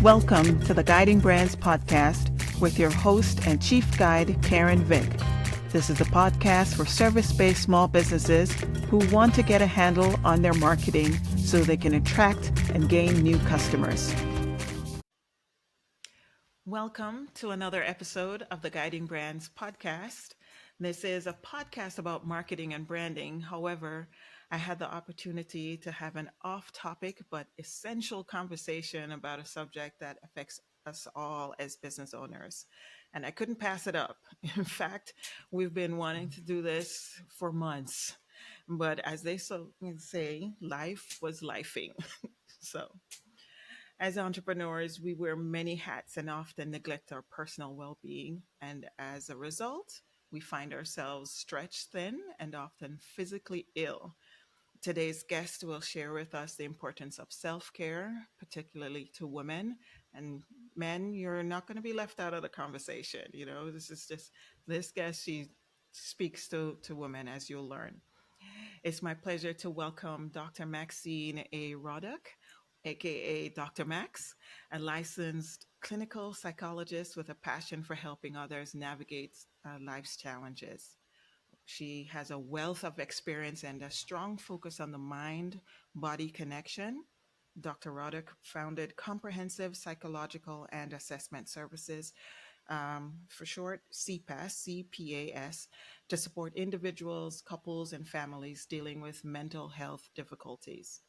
Welcome to the Guiding Brands podcast with your host and chief guide, Karen Vick. This is a podcast for service-based small businesses who want to get a handle on their marketing so they can attract and gain new customers. Welcome to another episode of the Guiding Brands podcast. This is a podcast about marketing and branding. However, I had the opportunity to have an off-topic but essential conversation about a subject that affects us all as business owners. And I couldn't pass it up. In fact, we've been wanting to do this for months. But as they say, life was lifing. So as entrepreneurs, we wear many hats and often neglect our personal well-being. And as a result, we find ourselves stretched thin and often physically ill. Today's guest will share with us the importance of self-care, particularly to women. And men, you're not going to be left out of the conversation. This guest, she speaks to women, as you'll learn. It's my pleasure to welcome Dr. Maxine A. Roddock, aka Dr. Max, a licensed clinical psychologist with a passion for helping others navigate life's challenges. She has a wealth of experience and a strong focus on the mind-body connection. Dr. Roddock founded Comprehensive Psychological and Assessment Services, for short, CPAS, to support individuals, couples, and families dealing with mental health difficulties.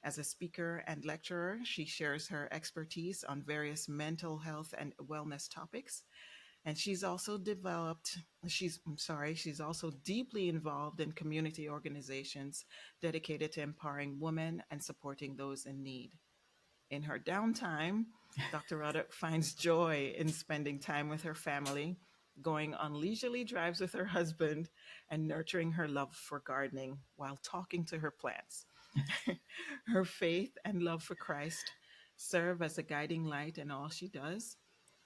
As a speaker and lecturer, she shares her expertise on various mental health and wellness topics. And she's also deeply involved in community organizations dedicated to empowering women and supporting those in need. In her downtime, Dr. Roddock finds joy in spending time with her family, going on leisurely drives with her husband, and nurturing her love for gardening while talking to her plants. Her faith and love for Christ serve as a guiding light in all she does.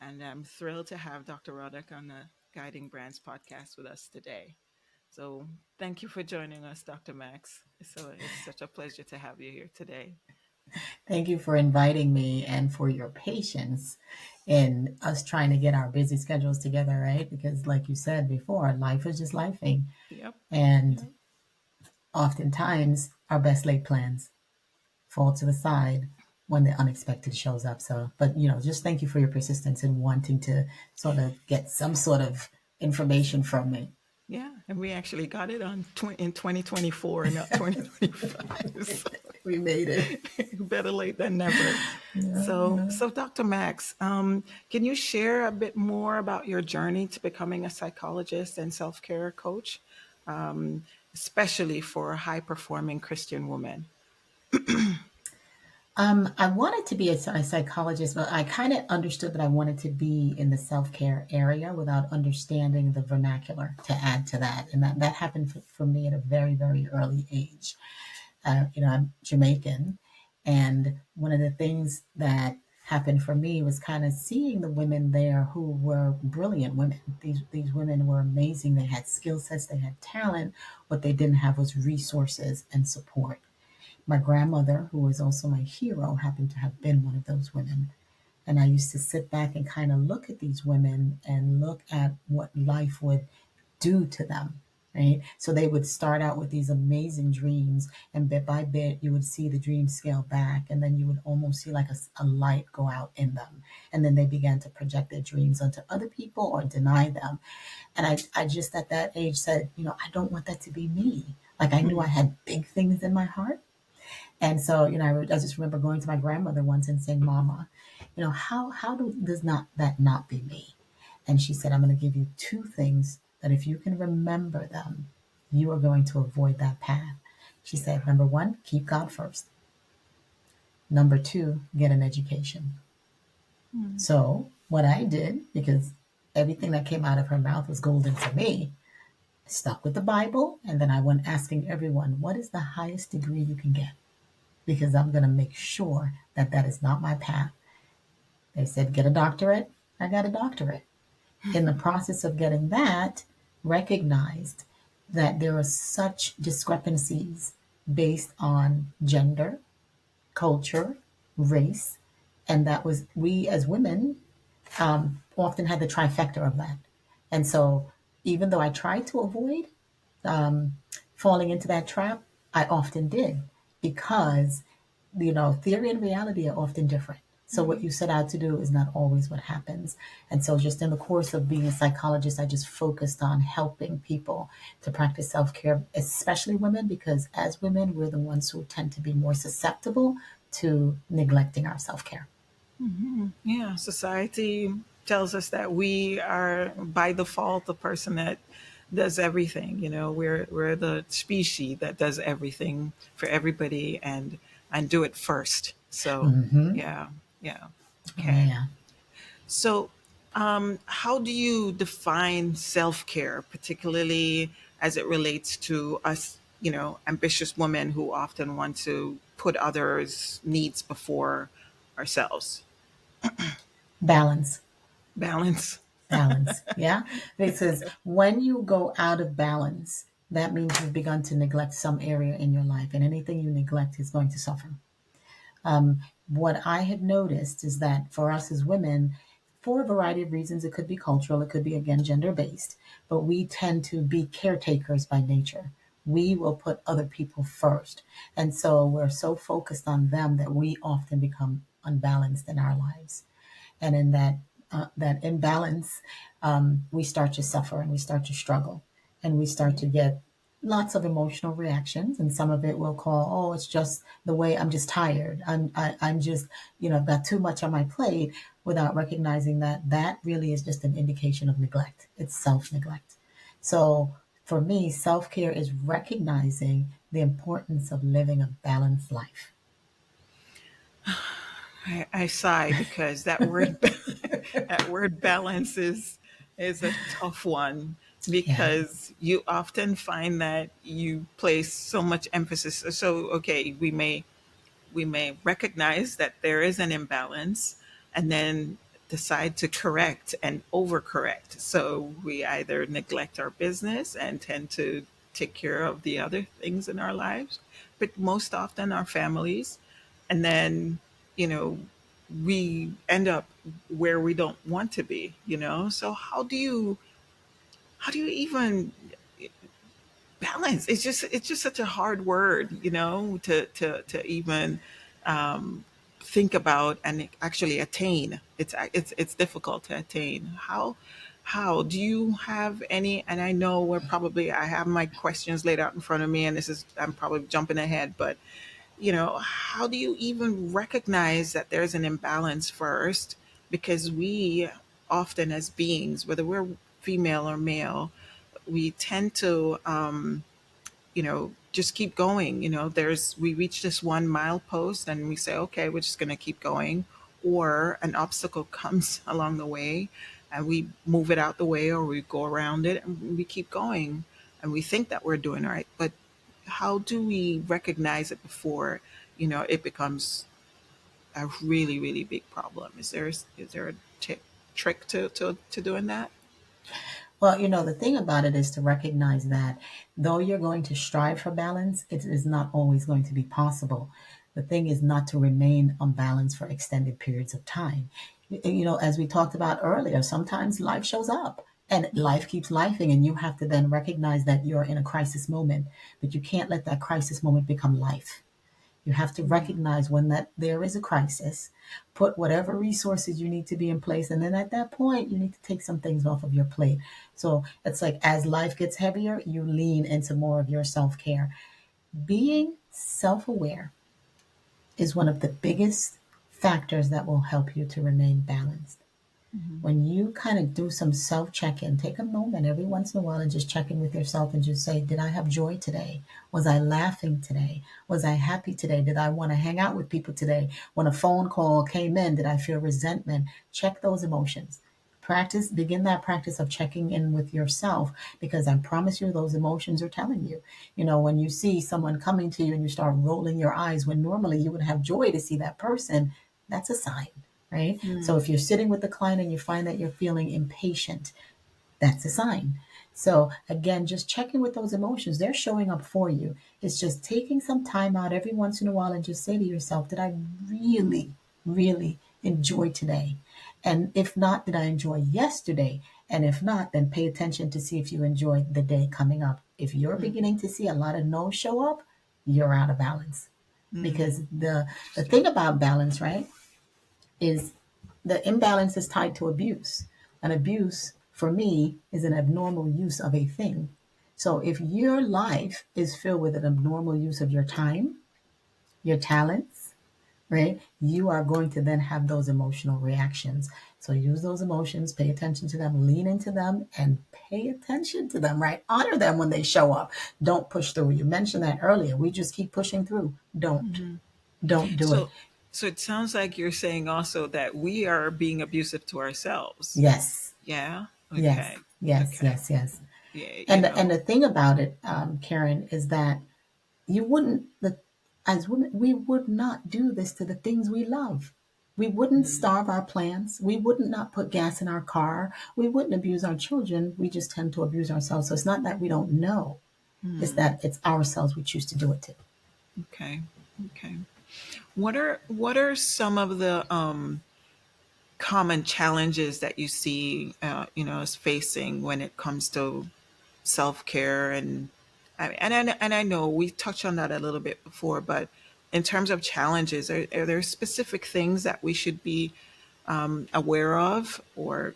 And I'm thrilled to have Dr. Roddock on the Guiding Brands podcast with us today. So thank you for joining us, Dr. Max. So it's such a pleasure to have you here today. Thank you for inviting me and for your patience in us trying to get our busy schedules together, right? Because like you said before, life is just lifing. Yep. And oftentimes our best laid plans fall to the side when the unexpected shows up. So, but just thank you for your persistence in wanting to sort of get some sort of information from me. Yeah, and we actually got it in 2024, not 2025. So we made it. Better late than never. So Dr. Max, can you share a bit more about your journey to becoming a psychologist and self-care coach, especially for high-performing Christian women? I wanted to be a psychologist, but I kind of understood that I wanted to be in the self-care area without understanding the vernacular to add to that. And that happened for me at a very, very early age. I'm Jamaican. And one of the things that happened for me was kind of seeing the women there who were brilliant women. These women were amazing. They had skill sets, they had talent. What they didn't have was resources and support. My grandmother, who was also my hero, happened to have been one of those women. And I used to sit back and kind of look at these women and look at what life would do to them, right? So they would start out with these amazing dreams, and bit by bit, you would see the dreams scale back, and then you would almost see like a light go out in them. And then they began to project their dreams onto other people or deny them. And I just at that age said, I don't want that to be me. Like I knew I had big things in my heart. And so, I just remember going to my grandmother once and saying, Mama, does that not be me? And she said, I'm going to give you two things that if you can remember them, you are going to avoid that path. She said, number one, keep God first. Number two, get an education. Mm-hmm. So what I did, because everything that came out of her mouth was golden for me, I stuck with the Bible. And then I went asking everyone, what is the highest degree you can get? Because I'm going to make sure that is not my path. They said, get a doctorate. I got a doctorate. In the process of getting that, recognized that there are such discrepancies based on gender, culture, race, And that was, we as women often had the trifecta of that. And so, even though I tried to avoid um, falling into that trap, I often did because, theory and reality are often different. So, what Mhm. you set out to do is not always what happens. And so, just in the course of being a psychologist, I just focused on helping people to practice self care, especially women, because as women, we're the ones who tend to be more susceptible to neglecting our self care. Yeah, society tells us that we are by default the person that does everything. We're the species that does everything for everybody and do it first. So Hmm. yeah, yeah. Oh, Okay. yeah. So how do you define self care, particularly as it relates to us, ambitious women who often want to put others' needs before ourselves? Balance. Balance. Balance. Yeah. Because when you go out of balance, that means you've begun to neglect some area in your life, and anything you neglect is going to suffer. What I have noticed is that for us as women, for a variety of reasons, it could be cultural, it could be again gender based, but we tend to be caretakers by nature. We will put other people first. And so we're so focused on them that we often become unbalanced in our lives. And in that imbalance, we start to suffer and we start to struggle, and we start to get lots of emotional reactions. And some of it we'll call, oh, it's just the way I'm just tired. I'm just, I've got too much on my plate, without recognizing that that really is just an indication of neglect. It's self neglect. So for me, self care is recognizing the importance of living a balanced life. I sigh because that word that word balance is a tough one Yeah. because you often find that you place so much emphasis. So okay, we may recognize that there is an imbalance and then decide to correct and overcorrect. So we either neglect our business and tend to take care of the other things in our lives, but most often our families. And then, you know, we end up where we don't want to be. So how do you even balance? It's just such a hard word, to even um, think about and actually attain. It's difficult to attain. How do you have any? And I know I have my questions laid out in front of me, and I'm probably jumping ahead, but how do you even recognize that there's an imbalance first? Because we often, as beings, whether we're female or male, we tend to just keep going. We reach this 1 mile post and we say, okay, we're just going to keep going. Or an obstacle comes along the way and we move it out the way or we go around it and we keep going and we think that we're doing right. But how do we recognize it before, it becomes a really, really big problem? Is there a trick to doing that? Well, the thing about it is to recognize that though you're going to strive for balance, it is not always going to be possible. The thing is not to remain unbalanced for extended periods of time. As we talked about earlier, sometimes life shows up and life keeps lifing, and you have to then recognize that you're in a crisis moment, but you can't let that crisis moment become life. You have to Mm. recognize when that there is a crisis, put whatever resources you need to be in place, and then at that point, you need to take some things off of your plate. So it's like as life gets heavier, you lean into more of your self care. Being self aware is one of the biggest factors that will help you to remain balanced. Mhm. When you kind of do some self check in, take a moment every once in a while and just check in with yourself and just say, did I have joy today? Was I laughing today? Was I happy today? Did I want to hang out with people today? When a phone call came in, did I feel resentment? Check those emotions. Begin that practice of checking in with yourself, because I promise you those emotions are telling you. When you see someone coming to you and you start rolling your eyes when normally you would have joy to see that person, that's a sign, right? So Mm. if you're sitting with the client and you find that you're feeling impatient, that's a sign. So again, just checking with those emotions. They're showing up for you. It's just taking some time out every once in a while and just say to yourself, did I really, really enjoy today? And if not, did I enjoy yesterday? And if not, then pay attention to see if you enjoy the day coming up. If you're Mm-hmm. beginning to see a lot of no show up, you're out of balance. Mm-hmm. Because the Interesting. thing about balance, right, is the imbalance is tied to abuse. An abuse, for me, is an abnormal use of a thing. So if your life is filled with an abnormal use of your time, your talents, right, you are going to then have those emotional reactions. So use those emotions, pay attention to them, lean into them, and pay attention to them, right? Honor them when they show up. Don't push through. You mentioned that earlier. We just keep pushing through. Don't. Mm-hmm. Don't do it. So, so it sounds like you're saying also that we are being abusive to ourselves. Yes. Yeah. Yes. Okay. Yes. Okay. Yes. Yes. Yeah. And the thing about it, Karen, is that you wouldn't the as women we would not do this to the things we love. We wouldn't Mm, starve our plants. We wouldn't not put gas in our car. We wouldn't abuse our children. We just tend to abuse ourselves. So it's not that we don't know. It's mm, that it's ourselves we choose to do it to. okay. Okay. What are some of the common challenges that you see, is facing when it comes to self care and I know we touched on that a little bit before, but in terms of challenges, are there specific things that we should be aware of, or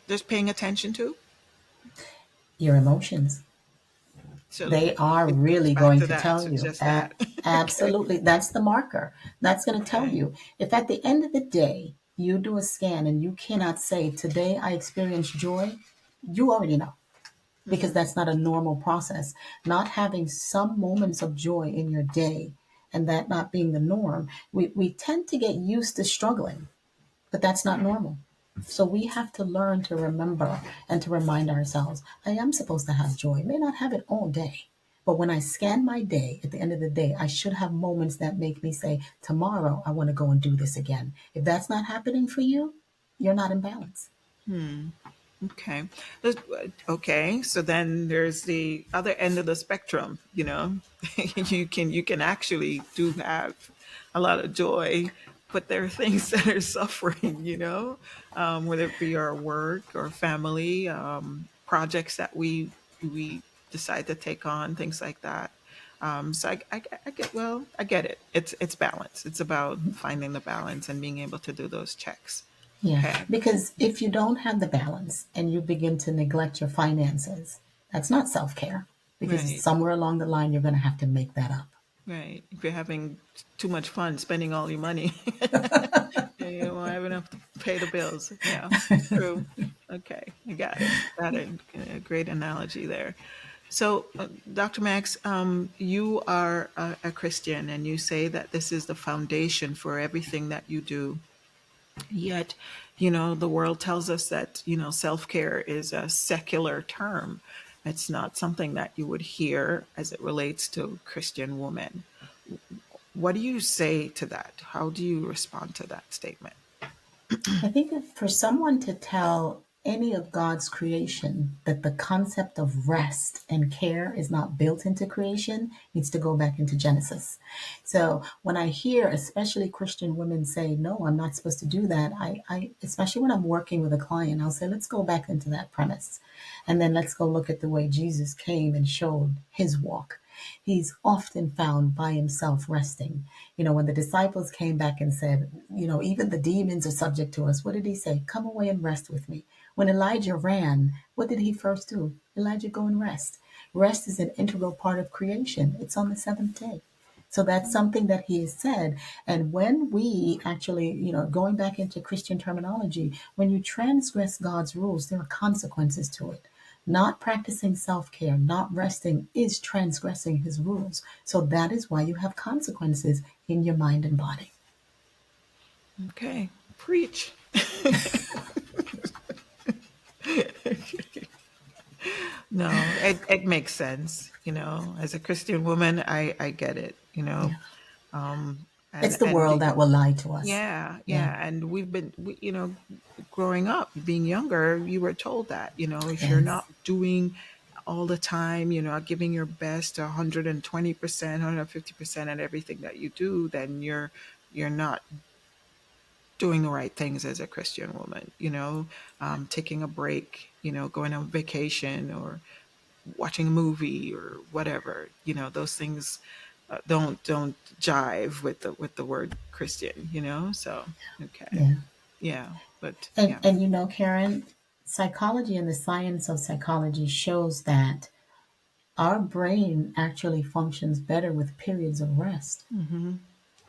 just paying attention to? Your emotions. So They are it goes really back going to to that. tell So you. just that. Okay. Absolutely. That's the marker. That's going to tell Okay. you. If at the end of the day you do a scan and you cannot say, today I experienced joy, you already know, because Hmm. that's not a normal process. Not having some moments of joy in your day and that not being the norm, we tend to get used to struggling, but that's not normal. So we have to learn to remember and to remind ourselves, I am supposed to have joy. I may not have it all day, but when I scan my day, at the end of the day, I should have moments that make me say, tomorrow I want to go and do this again. If that's not happening for you, you're not in balance. Hmm. Okay. Okay. So then there's the other end of the spectrum. You can actually do have a lot of joy, but there are things that are suffering. Whether it be our work or family, projects that we decide to take on, things like that. So I get it. It's balance. It's about finding the balance and being able to do those checks. Yeah, Okay. because if you don't have the balance and you begin to neglect your finances, that's not self care, because Right. somewhere along the line you're going to have to make that up. Right. If you're having too much fun spending all your money, you won't have enough to pay the bills. Yeah, true. Okay, I got it. Got it. A great analogy there. So, Dr. Max, you are a Christian, and you say that this is the foundation for everything that you do. Yet, the world tells us that, self care is a secular term. It's not something that you would hear as it relates to Christian women. What do you say to that? How do you respond to that statement? I think that for someone to tell any of God's creation that the concept of rest and care is not built into creation needs to go back into Genesis. So when I hear, especially Christian women say, no, I'm not supposed to do that, I especially when I'm working with a client, I'll say, let's go back into that premise. And then let's go look at the way Jesus came and showed his walk. He's often found by himself resting. When the disciples came back and said, even the demons are subject to us, what did he say? Come away and rest with me. When Elijah ran, what did he first do? Elijah, go and rest. Rest is an integral part of creation. It's on the seventh day. So that's something that he has said. And when we actually, going back into Christian terminology, when you transgress God's rules, there are consequences to it. Not practicing self care, not resting is transgressing his rules. So that is why you have consequences in your mind and body. Okay, preach. No, it makes sense. As a Christian woman, I get it. Yeah. Um, It's and the and world be, that will lie to us. yeah, Yeah. yeah, and growing up, being younger, you were told that if you're Yes. not doing all the time, giving your best, 120%, 150% at everything that you do, then you're not. doing the right things as a Christian woman, taking a break, going on vacation or watching a movie or whatever, those things don't jive with the word Christian, so okay. Yeah. Yeah, but And yeah. Karen, psychology and the science of psychology shows that our brain actually functions better with periods of rest. Mm-hmm.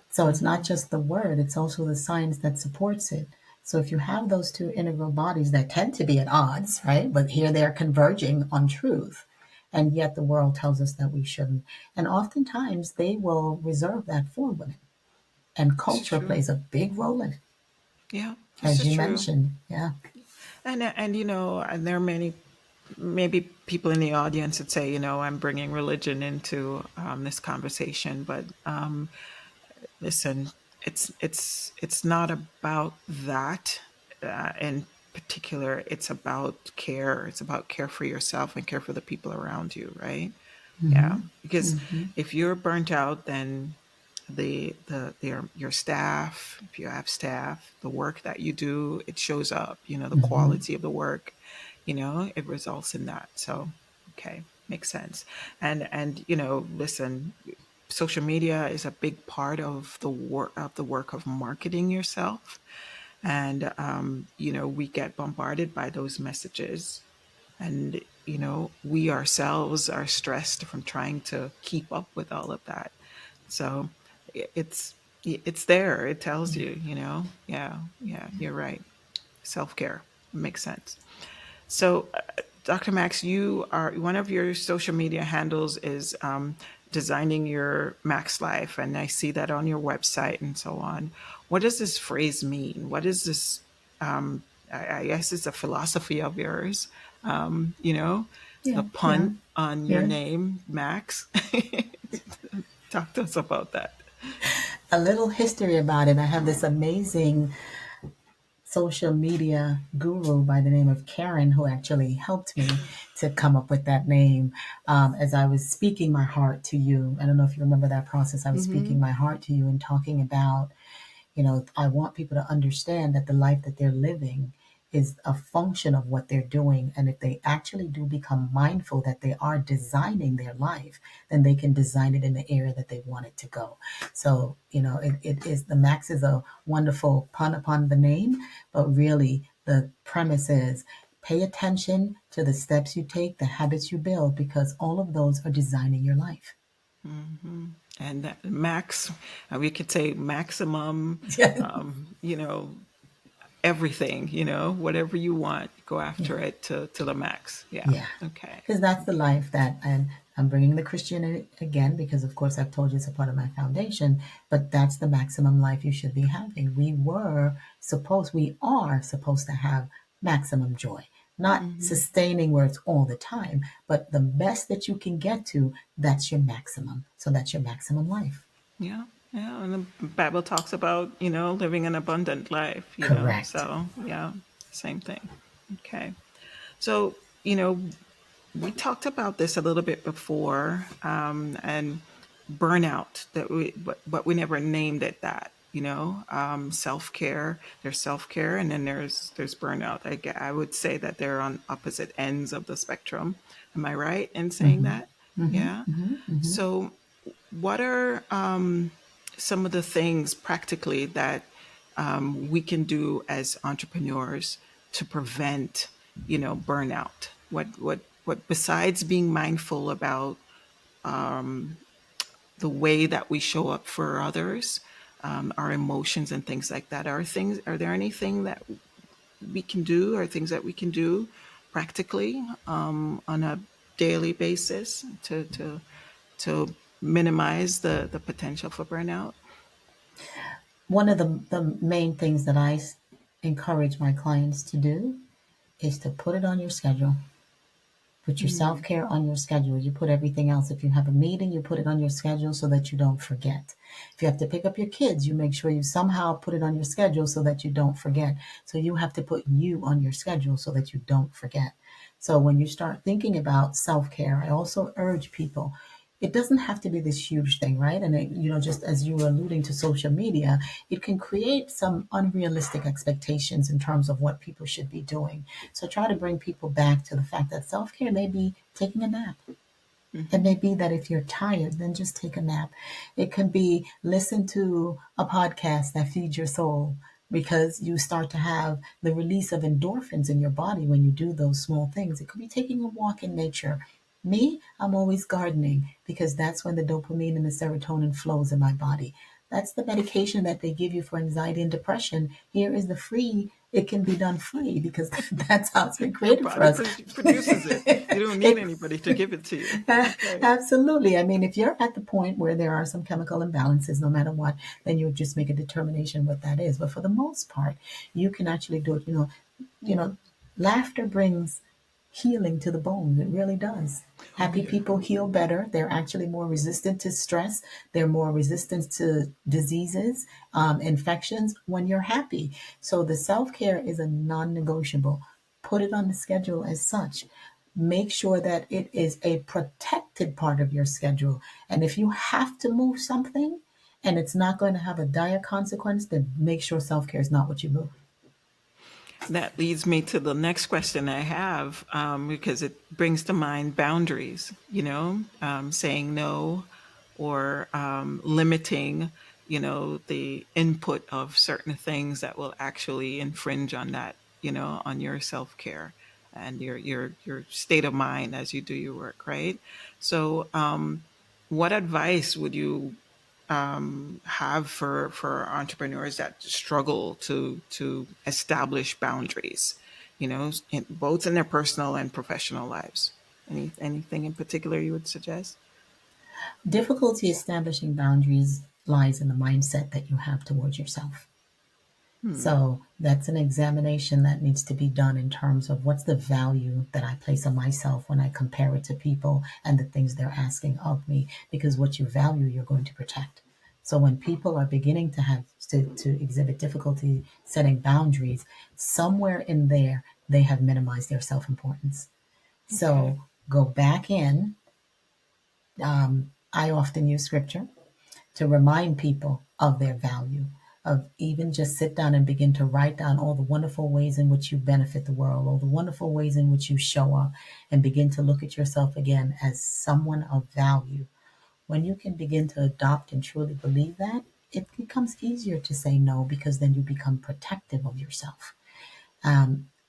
So it's not Mm-hmm. just the word, it's also the science that supports it. So if you have those two integral bodies that tend to be at odds, right? But here they're converging on truth. And yet the world tells us that we shouldn't. And oftentimes they will reserve that for women. And This is culture true. plays a big role in it, Yeah, this as is you true. mentioned. Yeah. And and there are many, maybe people in the audience that say, I'm bringing religion into this conversation, but listen, it's not about that. In particular, it's about care. It's about care for yourself and care for the people around you, right? Yeah, Hmm. because Hmm. if you're burnt out, then your staff, if you have staff, the work that you do, it shows up. The Hmm. quality of the work, it results in that. So, okay, makes sense. And listen, social media is a big part of the work of marketing yourself, and we get bombarded by those messages, and we ourselves are stressed from trying to keep up with all of that. So it's it's there. It tells Yeah. you, yeah, yeah, you're right. Self-care makes sense. So, Dr. Max, you are one of your social media handles is designing your Max life, and I see that on your website and so on. What does this phrase mean? What is this? I guess it's a philosophy of yours. The Yeah. Yeah. pun on your Yeah. name, Max. Talk to us about that. A little history about it. I have this amazing social media guru by the name of Karen who actually helped me to come up with that name. As I was speaking my heart to you, I don't know if you remember that process. I was Mm-hmm. speaking my heart to you and talking about, I want people to understand that the life that they're living is a function of what they're doing. And if they actually do become mindful that they are designing their life, then they can design it in the area that they want it to go. So, it is the Max is a wonderful pun upon the name, but really the premise is pay attention to the steps you take, the habits you build, because all of those are designing your life. Mm-hmm. And that max, we could say maximum, Yeah. you know, everything, whatever you want, go after it to the max. Yeah. Yeah, Okay. because that's the life that, and I'm bringing the Christian in again because, of course, I've told you it's a part of my foundation, but that's the maximum life you should be having. We are supposed to have maximum joy, not Mm-hmm. sustaining where it's all the time, but the best that you can get to, that's your maximum. So that's your maximum life. Yeah. Yeah. And the Bible talks about, living an abundant life, Correct. so yeah, same thing. Okay. So, you know, we talked about this a little bit before, and burnout but we never named it that. Self-care. There's self-care, and then there's burnout. I would say that they're on opposite ends of the spectrum. Am I right in saying Hmm. that? Hmm. Yeah. Hmm. Hmm. So, what are some of the things practically that we can do as entrepreneurs to prevent, burnout? What besides being mindful about the way that we show up for others, our emotions and things like that? Are there anything that we can do, or things that we can do practically on a daily basis to minimize the potential for burnout? One of the main things that encourage my clients to do is to put it on your schedule. Put your self Mm, care on your schedule. You put everything else. If you have a meeting, you put it on your schedule so that you don't forget. If you have to pick up your kids, you make sure you somehow put it on your schedule so that you don't forget. So you have to put you on your schedule so that you don't forget. So when you start thinking about self care, I also urge people, It doesn't have to be this huge thing, right? And just as you were alluding to social media, it can create some unrealistic expectations in terms of what people should be doing. So try to bring people back to the fact that self-care may be taking a nap. It Hmm. may be that if you're tired, then just take a nap. It could be listen to a podcast that feeds your soul, because you start to have the release of endorphins in your body when you do those small things. It could be taking a walk in nature. Me, I'm always gardening because that's when the dopamine and the serotonin flows in my body. That's the medication that they give you for anxiety and depression. Here is the free. It can be done free because that's how it's been Your created for body us. produces it. You don't need It anybody to give it to you. Okay. Absolutely. I mean, if you're at the point where there are some chemical imbalances, no matter what, then you just make a determination what that is. But for the most part, you can actually do it. Laughter brings healing to the bones. It really does. Oh Happy yeah. people heal better. They're actually more resistant to stress. They're more resistant to diseases, infections when you're happy. So the self care is a non negotiable. Put it on the schedule as such. Make sure that it is a protected part of your schedule. And if you have to move something and it's not going to have a dire consequence, then make sure self care is not what you move. That leads me to the next question I have, because it brings to mind boundaries, saying no or limiting, the input of certain things that will actually infringe on that, on your self care and your state of mind as you do your work, right? So, what advice would you have for entrepreneurs that struggle to establish boundaries, both in their personal and professional lives? Anything in particular you would suggest? Difficulty establishing boundaries lies in the mindset that you have towards yourself. Hmm. So that's an examination that needs to be done in terms of what's the value that I place on myself when I compare it to people and the things they're asking of me. Because what you value, you're going to protect. So when people are beginning to to exhibit difficulty setting boundaries, somewhere in there they have minimized their self importance. Okay. So go back in. I often use scripture to remind people of their value, of even just sit down and begin to write down all the wonderful ways in which you benefit the world, all the wonderful ways in which you show up, and begin to look at yourself again as someone of value. When you can begin to adopt and truly believe that, it becomes easier to say no because then you become protective of yourself.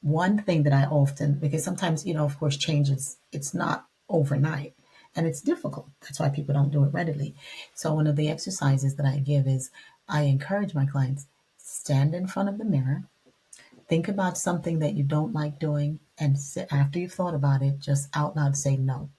One thing that I often, because sometimes, of course, changes, it's not overnight and it's difficult. That's why people don't do it readily. So, one of the exercises that I give is I encourage my clients stand in front of the mirror, think about something that you don't like doing, and after you've thought about it, just out loud say no.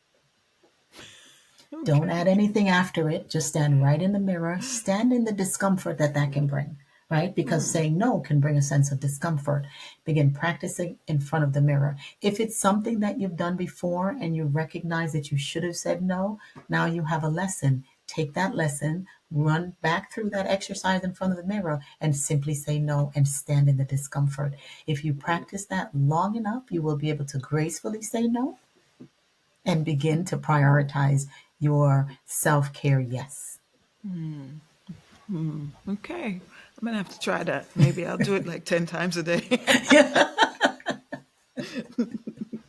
Don't Okay. add anything after it. Just stand right in the mirror. Stand in the discomfort that that can bring, right? Because Hmm. saying no can bring a sense of discomfort. Begin practicing in front of the mirror. If it's something that you've done before and you recognize that you should have said no, now you have a lesson. Take that lesson, run back through that exercise in front of the mirror, and simply say no and stand in the discomfort. If you practice that long enough, you will be able to gracefully say no and begin to prioritize your self care. Yes. Hmm. Hmm. Okay. I'm gonna have to try that. Maybe I'll do it like 10 times a day, Yeah.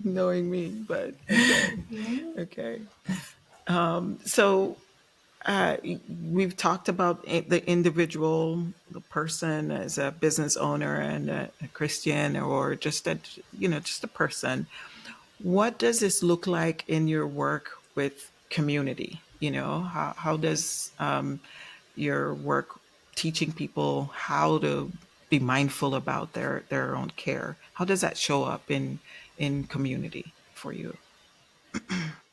knowing me, but okay. Okay. So uh, we've talked about the individual, the person as a business owner and a Christian, or just just a person. What does this look like in your work with community? How does your work teaching people how to be mindful about their own care? How does that show up in community for you?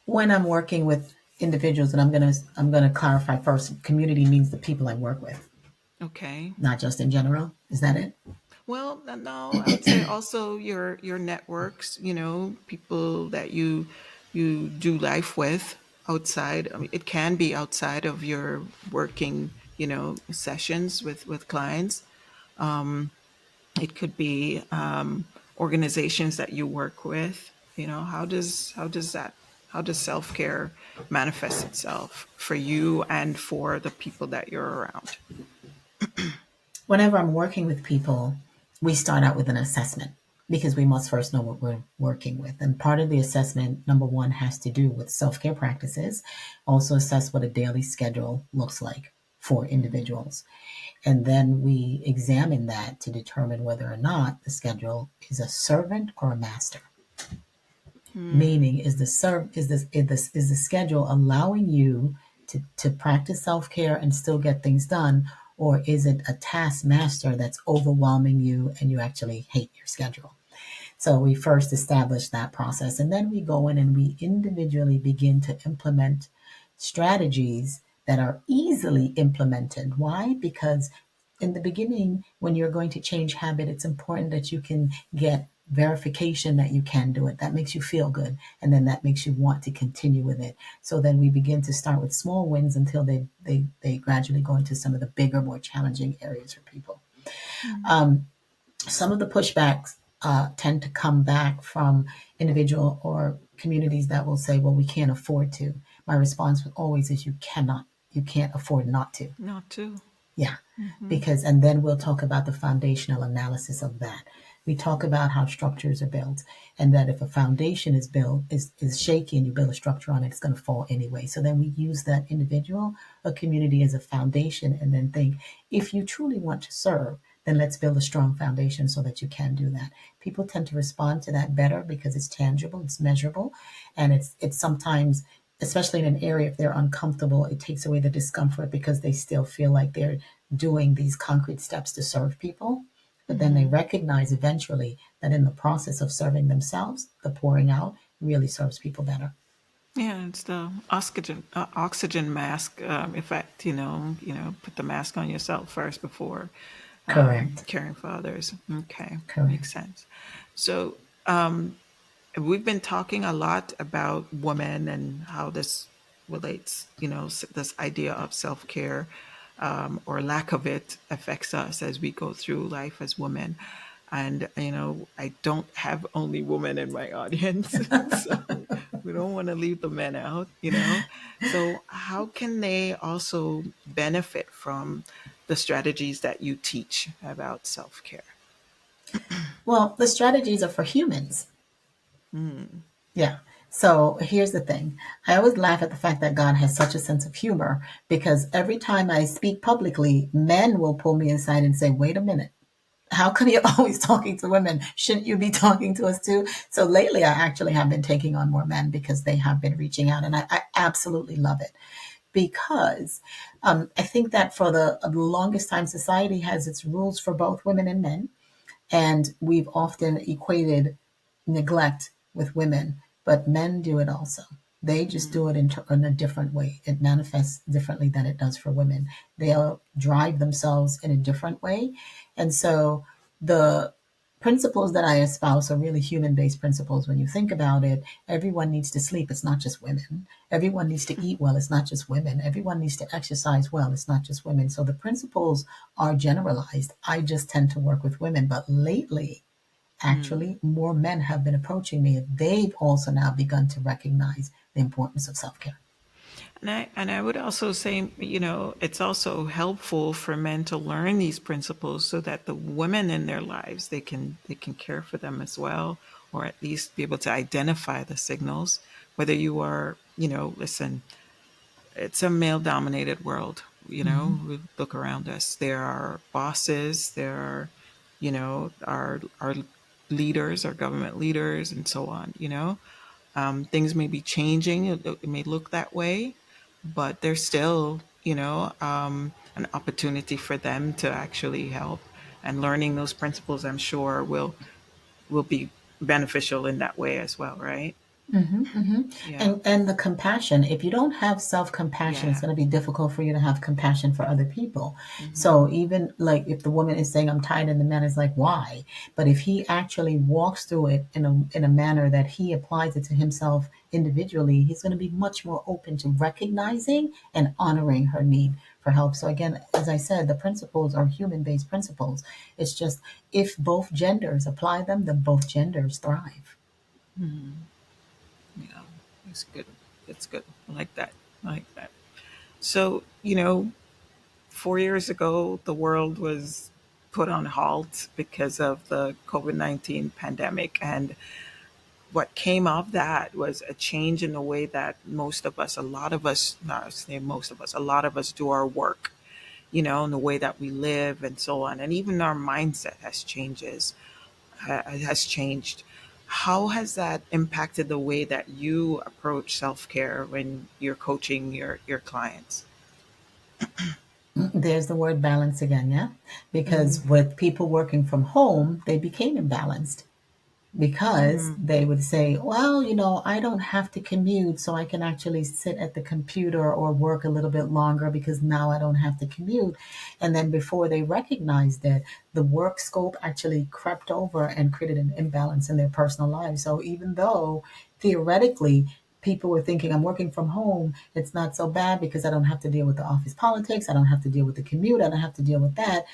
When I'm working with individuals, and I'm gonna clarify first. Community means the people I work with, Okay. not just in general. Is that it? Well, no, I would say also your networks, people that you do life with outside. I mean, it can be outside of your working, sessions with clients. It could be organizations that you work with. How does that How does self care manifest itself for you and for the people that you're around? Whenever I'm working with people, we start out with an assessment because we must first know what we're working with. And part of the assessment, number one, has to do with self care practices, also assess what a daily schedule looks like for individuals. And then we examine that to determine whether or not the schedule is a servant or a master. Mm, Meaning, is the schedule allowing you to practice self care and still get things done, or is it a taskmaster that's overwhelming you and you actually hate your schedule? So we first establish that process, and then we go in and we individually begin to implement strategies that are easily implemented. Why? Because in the beginning, when you're going to change habit, it's important that you can get verification that you can do it. That makes you feel good. And then that makes you want to continue with it. So then we begin to start with small wins until they gradually go into some of the bigger, more challenging areas for people. mm, Um, some of the pushbacks tend to come back from individual or communities that will say, well, we can't afford to. My response always is you can't afford not to. not to. Yeah, Mm-hmm. because, and then we'll talk about the foundational analysis of that. We talk about how structures are built, and that if a foundation is built, is shaky, and you build a structure on it, it's going to fall anyway. So then we use that individual or community as a foundation, and then think, if you truly want to serve, then let's build a strong foundation so that you can do that. People tend to respond to that better because it's tangible, it's measurable, and it's sometimes, especially in an area, if they're uncomfortable, it takes away the discomfort because they still feel like they're doing these concrete steps to serve people. But then they Mm-hmm. recognize eventually that in the process of serving themselves, the pouring out really serves people better. Yeah, it's the oxygen mask effect. Put the mask on yourself first before Correct. caring for others. Okay, Correct. makes sense. So we've been talking a lot about women and how this relates. This idea of self care or lack of it affects us as we go through life as women. And I don't have only women in my audience, so we don't want to leave the men out. So how can they also benefit from the strategies that you teach about self-care? Well, the strategies are for humans. Mm. Yeah. So here's the thing. I always laugh at the fact that God has such a sense of humor because every time I speak publicly, men will pull me aside and say, wait a minute. How come you're always talking to women? Shouldn't you be talking to us too? So lately, I actually have been taking on more men because they have been reaching out, and I absolutely love it because I think that for the longest time, society has its rules for both women and men, and we've often equated neglect with women, but men do it also. They just do Mm. it in a different way. It manifests differently than it does for women. They'll drive themselves in a different way. And so the principles that I espouse are really human based principles. When you think about it, everyone needs to sleep. It's not just women. Everyone needs to eat well. It's not just women. Everyone needs to exercise well. It's not just women. So the principles are generalized. I just tend to work with women. But lately, Mm. actually, more men have been approaching me. They've also now begun to recognize the importance of self care. And I would also say, it's also helpful for men to learn these principles so that the women in their lives they can care for them as well, or at least be able to identify the signals. Whether you are, listen, it's a male dominated world. Mm-hmm. We look around us. There are bosses, there are, our leaders, our government leaders, and so on. Things may be changing. It may look that way, but there's still, an opportunity for them to actually help. And learning those principles, I'm sure, will be beneficial in that way as well, right? Hmm. Hmm. Yeah. And the compassion. If you don't have self compassion, it's Yeah. going to be difficult for you to have compassion for other people. Hmm. So even like if the woman is saying I'm tired, and the man is like, why? But if he actually walks through it in a manner that he applies it to himself individually, he's going to be much more open to recognizing and honoring her need for help. So again, as I said, the principles are human based principles. It's just if both genders apply them, then both genders thrive. Hmm. Yeah. It's good. It's good. I like that. I like that. So, you know, 4 years ago, the world was put on halt because of the COVID-19 pandemic. And what came of that was a change in the way that most of us, a lot of us, not say most of us, a lot of us do our work, you know, in the way that we live and so on. And even our mindset has changed. How has that impacted the way that you approach self-care when you're coaching your clients? There's the word balance again, yeah? Mm-hmm. Because with people working from home, they became imbalanced because Mm-hmm. they would say, well, I don't have to commute, so I can actually sit at the computer or work a little bit longer because now I don't have to commute. And then before they recognized it, the work scope actually crept over and created an imbalance in their personal lives. So even though theoretically people were thinking, I'm working from home, it's not so bad because I don't have to deal with the office politics, I don't have to deal with the commute, I don't have to deal with that.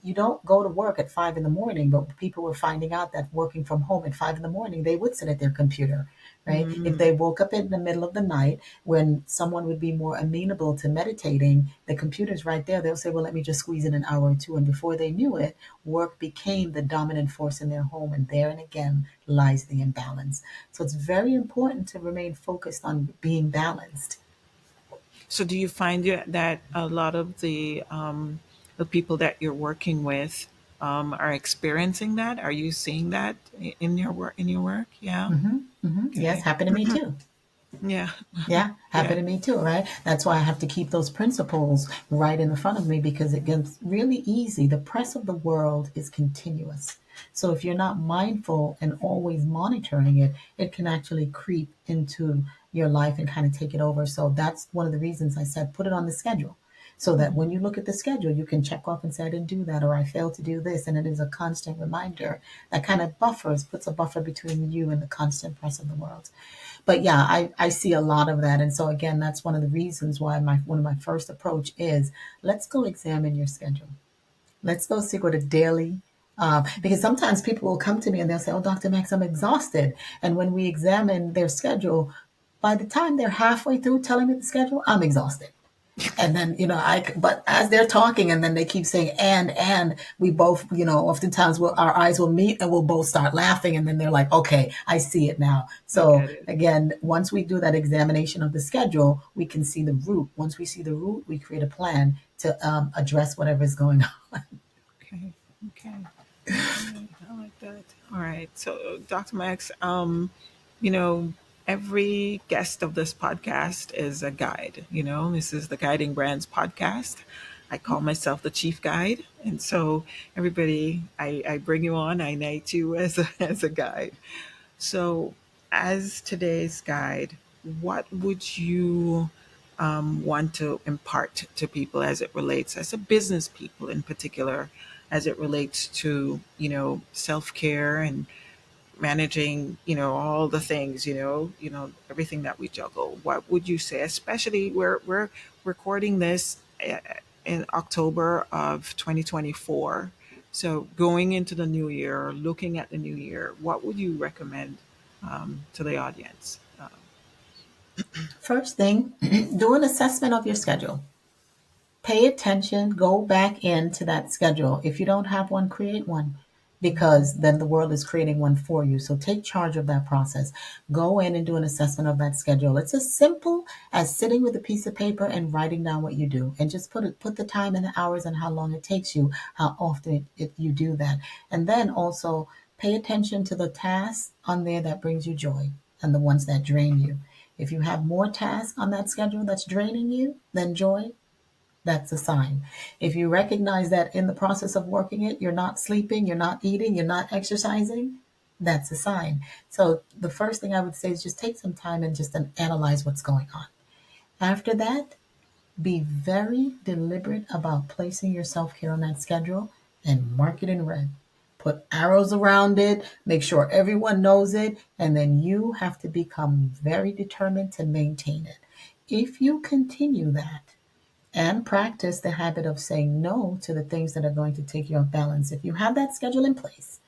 You don't go to work at 5 in the morning, but people were finding out that working from home at 5 in the morning, they would sit at their computer, right? If Mm-hmm. they woke up in the middle of the night when someone would be more amenable to meditating, the computer's right there. They'll say, well, let me just squeeze in an hour or two. And before they knew it, work became the dominant force in their home. And therein again lies the imbalance. So it's very important to remain focused on being balanced. So do you find that a lot of the people that you're working with are experiencing that? Are you seeing that in your work? In your work? Yeah. Yes, Okay. happened to me too. Yeah. Yeah, Yeah. happened to me too, right? That's why I have to keep those principles right in the front of me because it gets really easy. The press of the world is continuous. So if you're not mindful and always monitoring it, it can actually creep into your life and kind of take it over. So that's one of the reasons I said put it on the schedule. So that when Mhm. you look at the schedule, you can check off and say, I didn't do that or I failed to do this. And it is a constant reminder that kind of puts a buffer between you and the constant press of the world. But yeah, I see a lot of that. And so again, that's one of the reasons why one of my first approach is let's go examine your schedule. Let's go see what a daily because sometimes people will come to me and they'll say, oh, Dr. Max, I'm exhausted. And when we examine their schedule, by the time they're halfway through telling me the schedule, I'm exhausted. And then, but as they're talking and then they keep saying, and we both, oftentimes our eyes will meet and we'll both start laughing. And then they're like, okay, I see it now. I So get it. again, once we do that examination of the schedule, we can see the root. Once we see the root, we create a plan to address whatever is going on. Okay. Okay. All right. I like that. All right. So, Dr. Max, you know, every guest of this podcast is a guide. You know, this is the Guiding Brands podcast. I call myself the chief guide. And so, everybody, I bring you on, I knight you as as a guide. So, as today's guide, what would you want to impart to people as it relates, as a business people in particular, as it relates to self care and managing all the things everything that we juggle? What would you say, especially we're recording this in October of 2024, so going into the new year, looking at the new year, what would you recommend to the audience? First thing, do an assessment of your schedule. Pay attention, go back into that schedule. If you don't have one, create one because then the world is creating one for you. So take charge of that process. Go in and do an assessment of that schedule. It's as simple as sitting with a piece of paper and writing down what you do and just put the time and the hours and how long it takes you, how often you do that. And then also pay attention to the tasks on there that brings you joy and the ones that drain you. If you have more tasks on that schedule that's draining you than joy, that's a sign. If you recognize that in the process of working it, you're not sleeping, you're not eating, you're not exercising, that's a sign. So the first thing I would say is just take some time and just analyze what's going on. After that, be very deliberate about placing your self care on that schedule and mark it in red. Put arrows around it, make sure everyone knows it, and then you have to become very determined to maintain it. If you continue that, and practice the habit of saying no to the things that are going to take you off balance. If you have that schedule in place,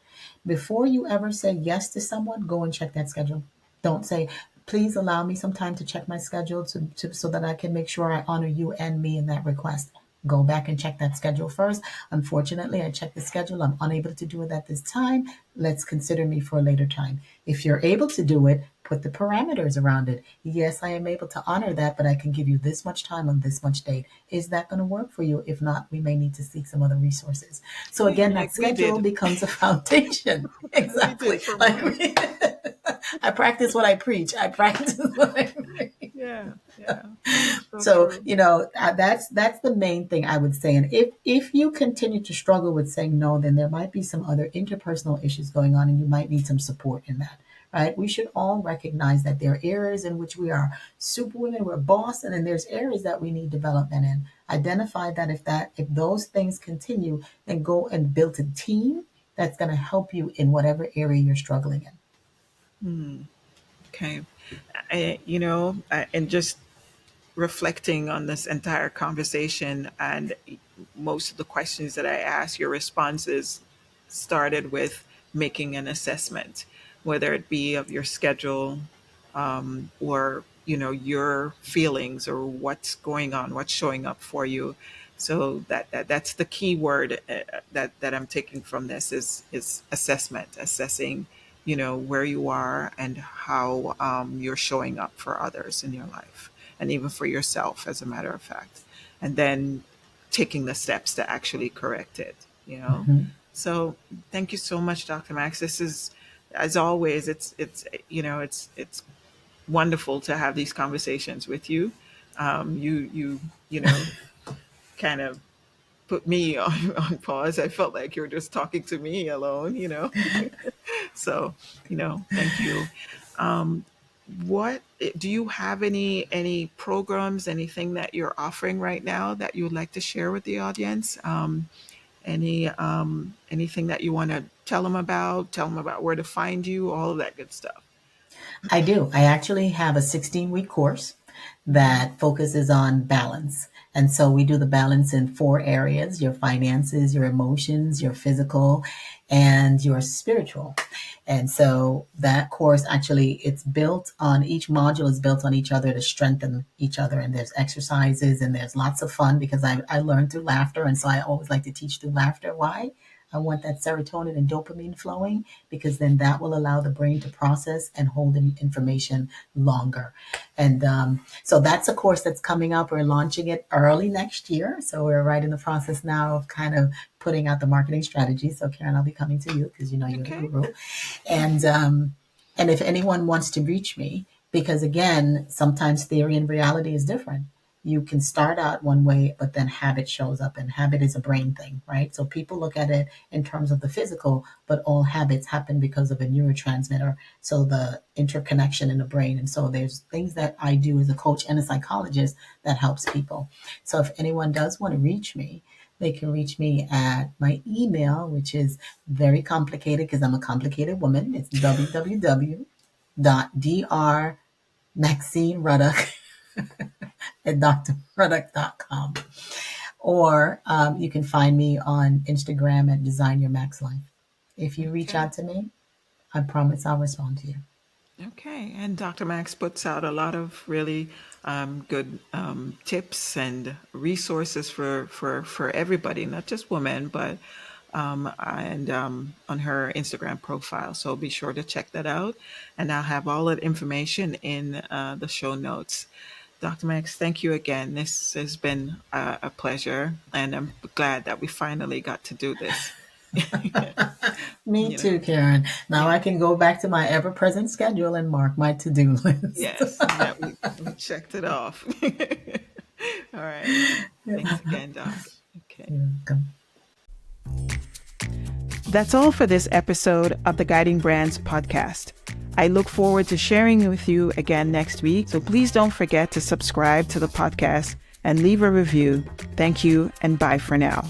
before you ever say yes to someone, go and check that schedule. Don't say, please allow me some time to check my schedule so that I can make sure I honor you and me in that request. Go back and check that schedule first. Unfortunately, I checked the schedule. I'm unable to do it at this time. Let's consider me for a later time. If you're able to do it, put the parameters around it. Yes, I am able to honor that, but I can give you this much time on this much date. Is that going to work for you? If not, we may need to seek some other resources. So again, that Like we schedule did. becomes a foundation. We did Exactly. for Like mine. I practice what I preach. I practice what I preach. Yeah, yeah. So So, true. that's the main thing I would say. And if you continue to struggle with saying no, then there might be some other interpersonal issues going on, and you might need some support in that. Right? We should all recognize that there are areas in which we are superwomen, we're boss, and then there's areas that we need development in. Identify that if those things continue, then go and build a team that's going to help you in whatever area you're struggling in. Hmm. Okay. And just reflecting on this entire conversation and most of the questions that I asked, your responses started with making an assessment, whether it be of your schedule, or your feelings or what's going on, what's showing up for you. So that's the key word, that I'm taking from this is assessment, assessing where you are and how you're showing up for others in your life and even for yourself, as a matter of fact, and then taking the steps to actually correct it. Mhm. So thank you so much, Dr. Max. This is, as always, it's wonderful to have these conversations with you. You kind of put me on pause. I felt like you were just talking to me alone. So, thank you. Um, what do you have any programs, anything that you're offering right now that you would like to share with the audience? Anything that you want to tell them about where to find you, all of that good stuff. I do. I actually have a 16-week course Okay. that focuses on balance. And so we do the balance in four areas: your finances, your emotions, your physical, and your spiritual. And so that course actually, it's built on, each module is built on each other to strengthen each other. And there's exercises and there's lots of fun because I learned through laughter. And so I always like to teach through laughter. Why? I want that serotonin and dopamine flowing, because then that will allow the brain to process and hold information longer. And so that's a course that's coming up. We're launching it early next year. So we're right in the process now of kind of putting out the marketing strategy. So Karen, I'll be coming to you because you're the Okay. guru. And if anyone wants to reach me, because again, sometimes theory and reality is different. You can start out one way, but then habit shows up, and habit is a brain thing, right? So people look at it in terms of the physical, but all habits happen because of a neurotransmitter. So the interconnection in the brain. And so there's things that I do as a coach and a psychologist that helps people. So if anyone does want to reach me, they can reach me at my email, which is very complicated because I'm a complicated woman. It's www.drmaxineroddock at drroddock.com. Or you can find me on Instagram at Design Your Max Life. If you reach Okay. out to me, I promise I'll respond to you. Okay. And Dr. Max puts out a lot of really good tips and resources for everybody, not just women, but and on her Instagram profile. So be sure to check that out. And I'll have all that information in the show notes. Dr. Max, thank you again. This has been a pleasure, and I'm glad that we finally got to do this. Me you know, too, Karen. Now yeah. I can go back to my ever present schedule and mark my to do list. Yes, that we checked it off. All right. Thanks again, Doc. Okay. You're welcome. That's all for this episode of the Guiding Brands podcast. I look forward to sharing with you again next week. So please don't forget to subscribe to the podcast and leave a review. Thank you, and bye for now.